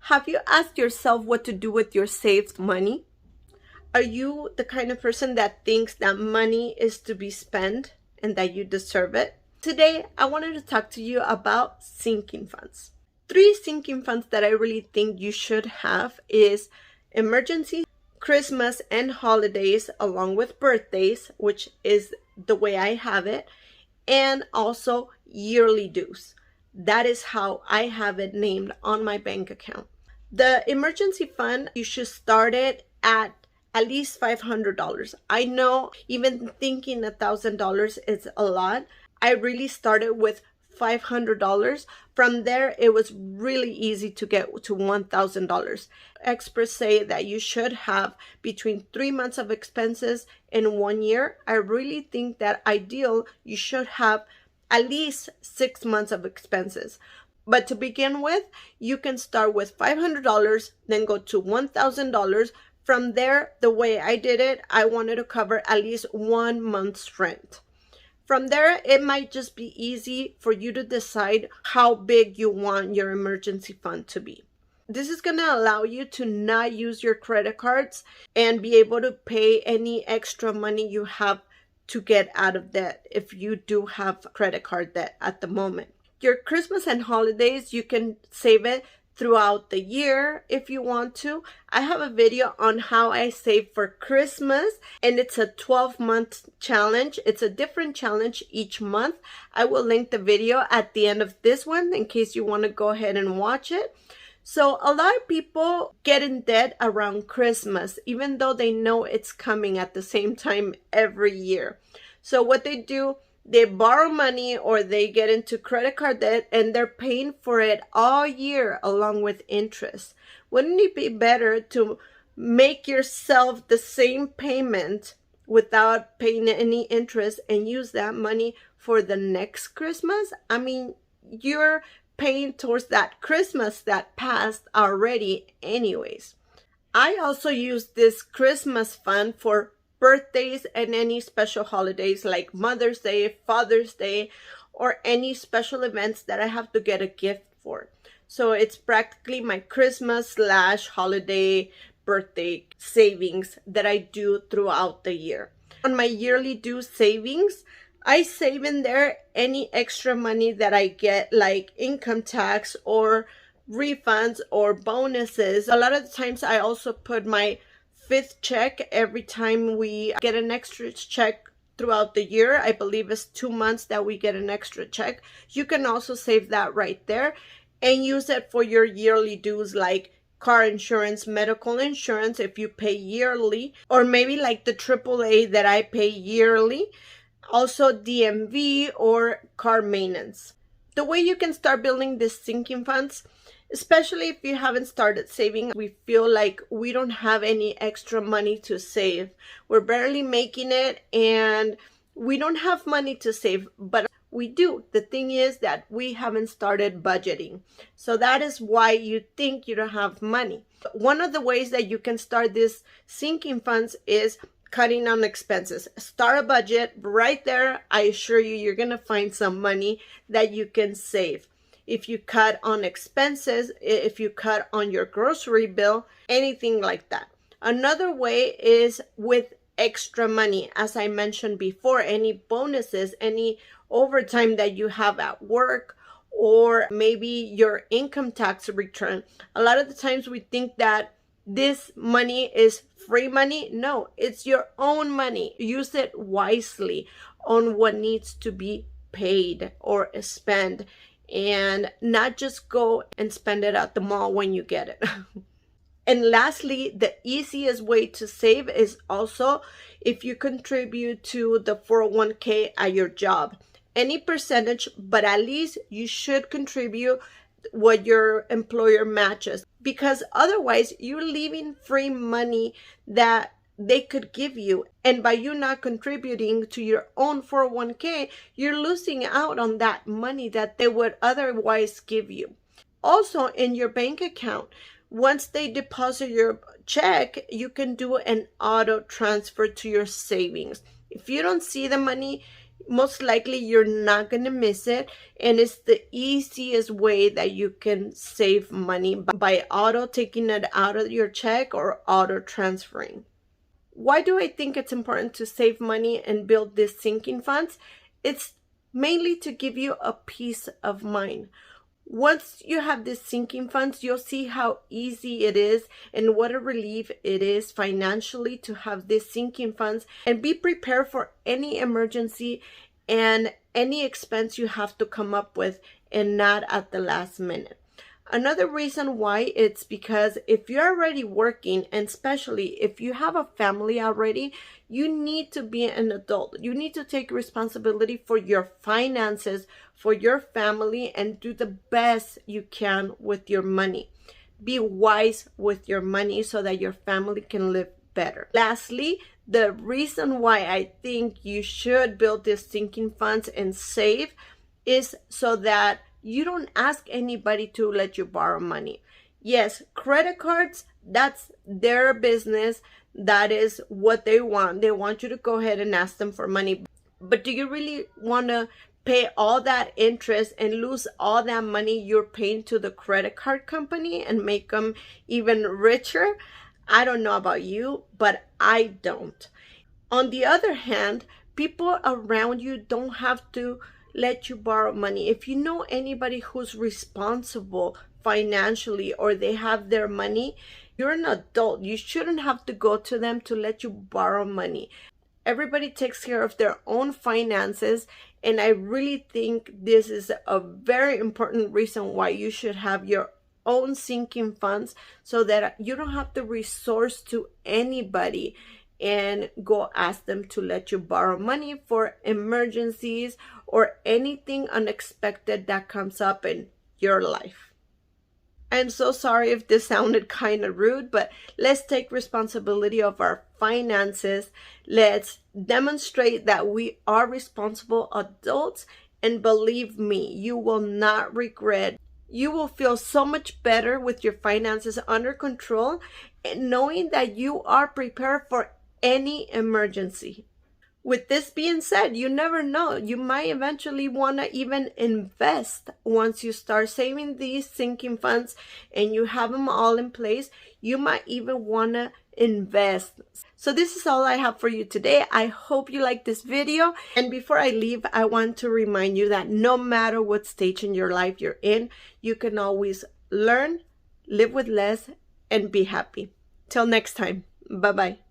Have you asked yourself what to do with your saved money? Are you the kind of person that thinks that money is to be spent and that you deserve it? Today, I wanted to talk to you about sinking funds. 3 sinking funds that I really think you should have is emergency, Christmas and holidays, along with birthdays, which is the way I have it, and also yearly dues. That is how I have it named on my bank account. The emergency fund, you should start it at least $500. I know even thinking $1,000 is a lot. I really started with $500. From there, it was really easy to get to $1,000. Experts say that you should have between 3 months of expenses in 1 year. I really think that ideal, you should have at least 6 months of expenses. But to begin with, you can start with $500, then go to $1,000. From there, the way I did it, I wanted to cover at least 1 month's rent. From there, it might just be easy for you to decide how big you want your emergency fund to be. This is going to allow you to not use your credit cards and be able to pay any extra money you have to get out of debt if you do have credit card debt at the moment. Your Christmas and holidays, you can save it throughout the year if you want to. I have a video on how I save for Christmas, and it's a 12-month challenge. It's a different challenge each month. I will link the video at the end of this one in case you want to go ahead and watch it. So a lot of people get in debt around Christmas, even though they know it's coming at the same time every year. So what they do, they borrow money or they get into credit card debt and they're paying for it all year along with interest. Wouldn't it be better to make yourself the same payment without paying any interest and use that money for the next Christmas? I mean, you're paying towards that Christmas that passed already anyways. I also use this Christmas fund for birthdays and any special holidays like Mother's Day, Father's Day, or any special events that I have to get a gift for. So it's practically my Christmas / holiday birthday savings that I do throughout the year. On my yearly due savings, I save in there any extra money that I get, like income tax or refunds or bonuses. A lot of the times I also put my 5th check every time we get an extra check throughout the year. I believe it's 2 months that we get an extra check. You can also save that right there and use it for your yearly dues like car insurance, medical insurance if you pay yearly, or maybe like the AAA that I pay yearly. Also DMV or car maintenance. The way you can start building these sinking funds, especially if you haven't started saving, we feel like we don't have any extra money to save. We're barely making it and we don't have money to save, but we do. The thing is that we haven't started budgeting. So that is why you think you don't have money. One of the ways that you can start this sinking funds is cutting on expenses. Start a budget right there. I assure you, you're going to find some money that you can save. If you cut on expenses, if you cut on your grocery bill, anything like that. Another way is with extra money. As I mentioned before, any bonuses, any overtime that you have at work, or maybe your income tax return. A lot of the times we think that this money is free money. No, it's your own money. Use it wisely on what needs to be paid or spent, and not just go and spend it at the mall when you get it. And lastly, the easiest way to save is also if you contribute to the 401k at your job. Any percentage, but at least you should contribute what your employer matches, because otherwise you're leaving free money that they could give you, and by you not contributing to your own 401k, you're losing out on that money that they would otherwise give you. Also, in your bank account, once they deposit your check, you can do an auto transfer to your savings. If you don't see the money, most likely you're not going to miss it, and it's the easiest way that you can save money by auto taking it out of your check or auto transferring. Why do I think it's important to save money and build these sinking funds? It's mainly to give you a peace of mind. Once you have these sinking funds, you'll see how easy it is and what a relief it is financially to have these sinking funds and be prepared for any emergency and any expense you have to come up with, and not at the last minute. Another reason why, it's because if you're already working, and especially if you have a family already, you need to be an adult. You need to take responsibility for your finances, for your family, and do the best you can with your money. Be wise with your money so that your family can live better. Lastly, the reason why I think you should build these sinking funds and save is so that you don't ask anybody to let you borrow money. Yes, credit cards, that's their business. That is what they want. They want you to go ahead and ask them for money. But do you really want to pay all that interest and lose all that money you're paying to the credit card company and make them even richer? I don't know about you, but I don't. On the other hand, people around you don't have to let you borrow money. If you know anybody who's responsible financially, or they have their money, you're an adult. You shouldn't have to go to them to let you borrow money. Everybody takes care of their own finances, and I really think this is a very important reason why you should have your own sinking funds, so that you don't have to resort to anybody and go ask them to let you borrow money for emergencies or anything unexpected that comes up in your life. I'm so sorry if this sounded kind of rude, but let's take responsibility of our finances. Let's demonstrate that we are responsible adults, and believe me, you will not regret. You will feel so much better with your finances under control and knowing that you are prepared for any emergency. With this being said, you never know. You might eventually want to even invest. Once you start saving these sinking funds and you have them all in place, you might even want to invest. So this is all I have for you today. I hope you like this video. And before I leave, I want to remind you that no matter what stage in your life you're in, you can always learn, live with less, and be happy. Till next time. Bye-bye.